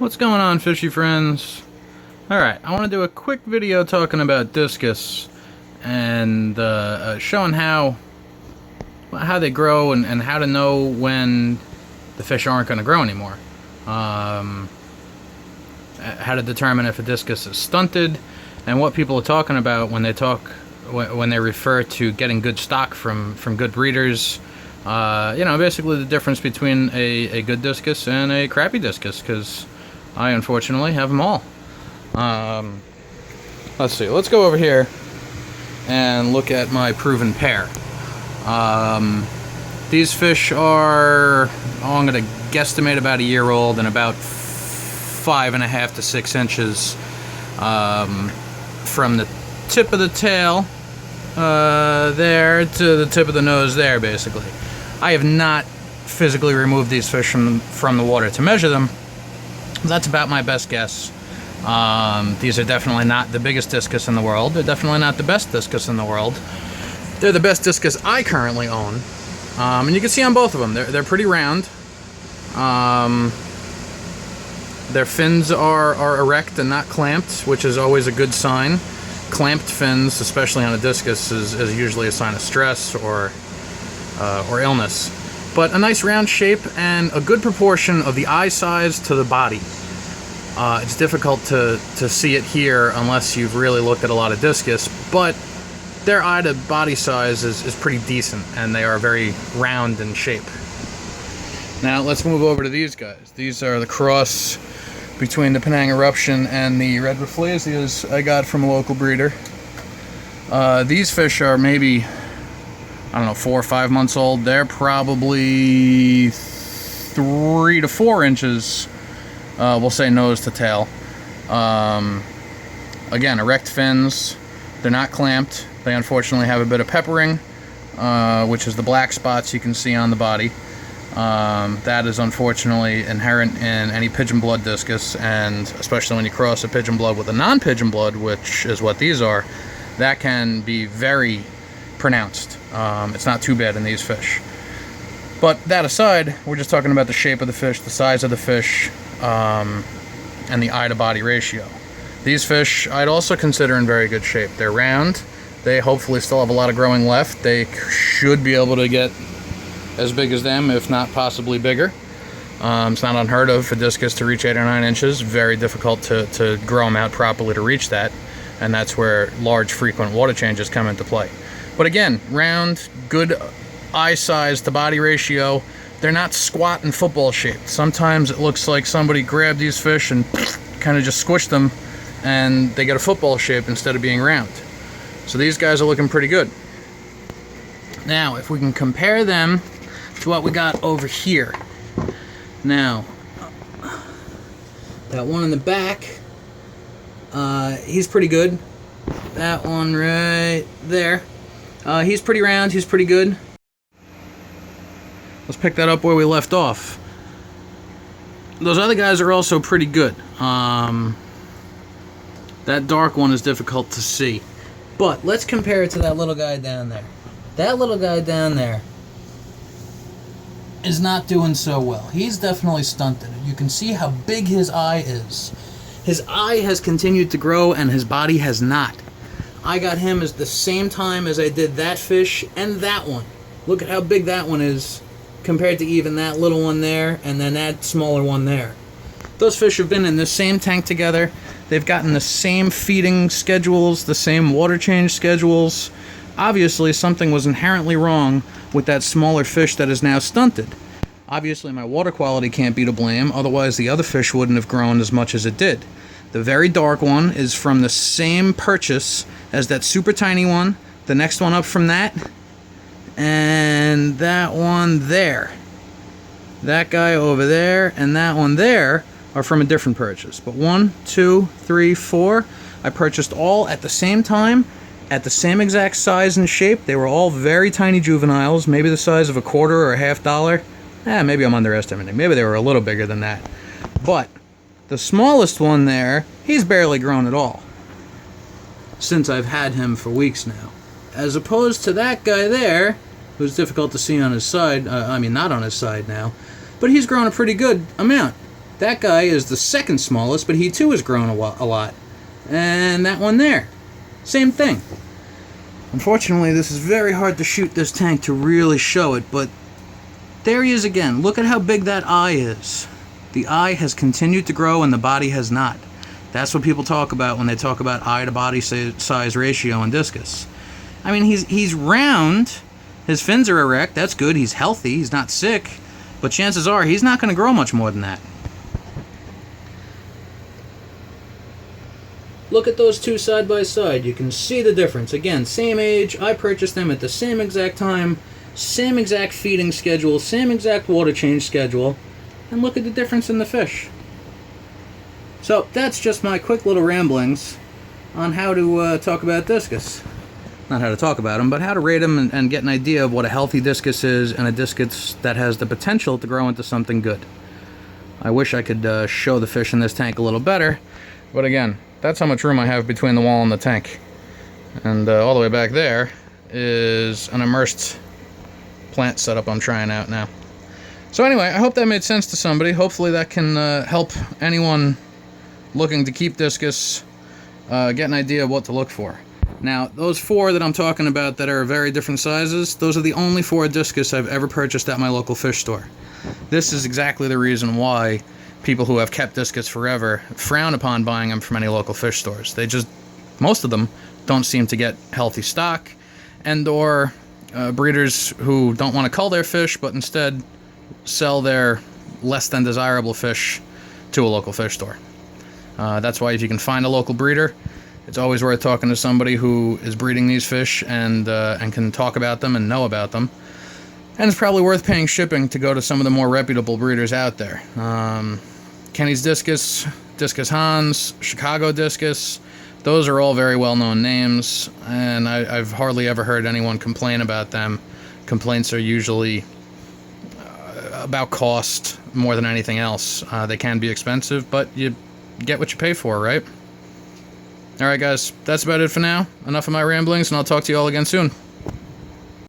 What's going on, fishy friends? Alright, I want to do a quick video talking about discus and showing how they grow and how to know when the fish aren't going to grow anymore. How to determine if a discus is stunted, and what people are talking about when they refer to getting good stock from good breeders. Basically the difference between a good discus and a crappy discus, because I unfortunately have them all. Let's see, let's go over here and look at my proven pair. These fish are, I'm going to guesstimate about a year old and about 5.5 to 6 inches from the tip of the tail there to the tip of the nose there, basically. I have not physically removed these fish from the water to measure them. That's about my best guess. These are definitely not the biggest discus in the world. They're definitely not the best discus in the world. They're the best discus I currently own. And you can see on both of them, they're pretty round. Their fins are erect and not clamped, which is always a good sign. Clamped fins, especially on a discus, is usually a sign of stress or illness. But a nice round shape and a good proportion of the eye size to the body. It's difficult to see it here unless you've really looked at a lot of discus, but their eye to body size is pretty decent, and they are very round in shape. Now let's move over to these guys. These are the cross between the Penang Eruption and the red Rafflesias I got from a local breeder. These fish are maybe, I don't know, 4 or 5 months old. They're probably 3 to 4 inches, we'll say, nose to tail. Again, erect fins. They're not clamped. They unfortunately have a bit of peppering, which is the black spots you can see on the body. That is unfortunately inherent in any pigeon blood discus, and especially when you cross a pigeon blood with a non-pigeon blood, which is what these are, that can be very pronounced. It's not too bad in these fish. But that aside, we're just talking about the shape of the fish, the size of the fish, and the eye to body ratio. These fish I'd also consider in very good shape. They're round. They hopefully still have a lot of growing left. They should be able to get as big as them, if not possibly bigger. It's not unheard of for discus to reach 8 or 9 inches. Very difficult to grow them out properly to reach that, and that's where large frequent water changes come into play. But again, round, good eye size to body ratio. They're not squat and football shaped. Sometimes it looks like somebody grabbed these fish and kind of just squished them, and they get a football shape instead of being round. So these guys are looking pretty good. Now, if we can compare them to what we got over here. Now, that one in the back, he's pretty good. That one right there, he's pretty round, he's pretty good. Let's pick that up where we left off. Those other guys are also pretty good. That dark one is difficult to see. But let's compare it to that little guy down there. That little guy down there is not doing so well. He's definitely stunted. You can see how big his eye is. His eye has continued to grow and his body has not. I got him at the same time as I did that fish and that one. Look at how big that one is compared to even that little one there and then that smaller one there. Those fish have been in the same tank together. They've gotten the same feeding schedules, the same water change schedules. Obviously, something was inherently wrong with that smaller fish that is now stunted. Obviously, my water quality can't be to blame, otherwise the other fish wouldn't have grown as much as it did. The very dark one is from the same purchase as that super tiny one, the next one up from that, and that one there. That guy over there and that one there are from a different purchase. But 1, 2, 3, 4, I purchased all at the same time, at the same exact size and shape. They were all very tiny juveniles, maybe the size of a quarter or a $half. Maybe I'm underestimating. Maybe they were a little bigger than that. But the smallest one there, he's barely grown at all since I've had him for weeks now. As opposed to that guy there, who's difficult to see on his side. Not on his side now, but he's grown a pretty good amount. That guy is the second smallest, but he too has grown a lot. And that one there, same thing. Unfortunately, this is very hard to shoot this tank to really show it, but there he is again. Look at how big that eye is. The eye has continued to grow and the body has not. That's what people talk about when they talk about eye to body size ratio in discus. I mean, he's round, his fins are erect, that's good, he's healthy, he's not sick, but chances are he's not going to grow much more than that. Look at those two side by side. You can see the difference. Again, same age. I purchased them at the same exact time, same exact feeding schedule, same exact water change schedule, and look at the difference in the fish. So that's just my quick little ramblings on how to talk about discus. Not how to talk about them, but how to rate them and get an idea of what a healthy discus is and a discus that has the potential to grow into something good. I wish I could show the fish in this tank a little better, but again, that's how much room I have between the wall and the tank. And all the way back there is an immersed plant setup I'm trying out now. So anyway, I hope that made sense to somebody. Hopefully that can help anyone looking to keep discus get an idea of what to look for. Now, those 4 that I'm talking about that are very different sizes, those are the only 4 discus I've ever purchased at my local fish store. This is exactly the reason why people who have kept discus forever frown upon buying them from any local fish stores. They just, most of them, don't seem to get healthy stock, and or breeders who don't want to cull their fish, but instead sell their less than desirable fish to a local fish store. That's why if you can find a local breeder, it's always worth talking to somebody who is breeding these fish and can talk about them and know about them. And it's probably worth paying shipping to go to some of the more reputable breeders out there. Kenny's Discus, Discus Hans, Chicago Discus, those are all very well-known names, and I've hardly ever heard anyone complain about them. Complaints are usually about cost more than anything else. They can be expensive, but you get what you pay for, right? Alright guys, that's about it for now. Enough of my ramblings, and I'll talk to you all again soon.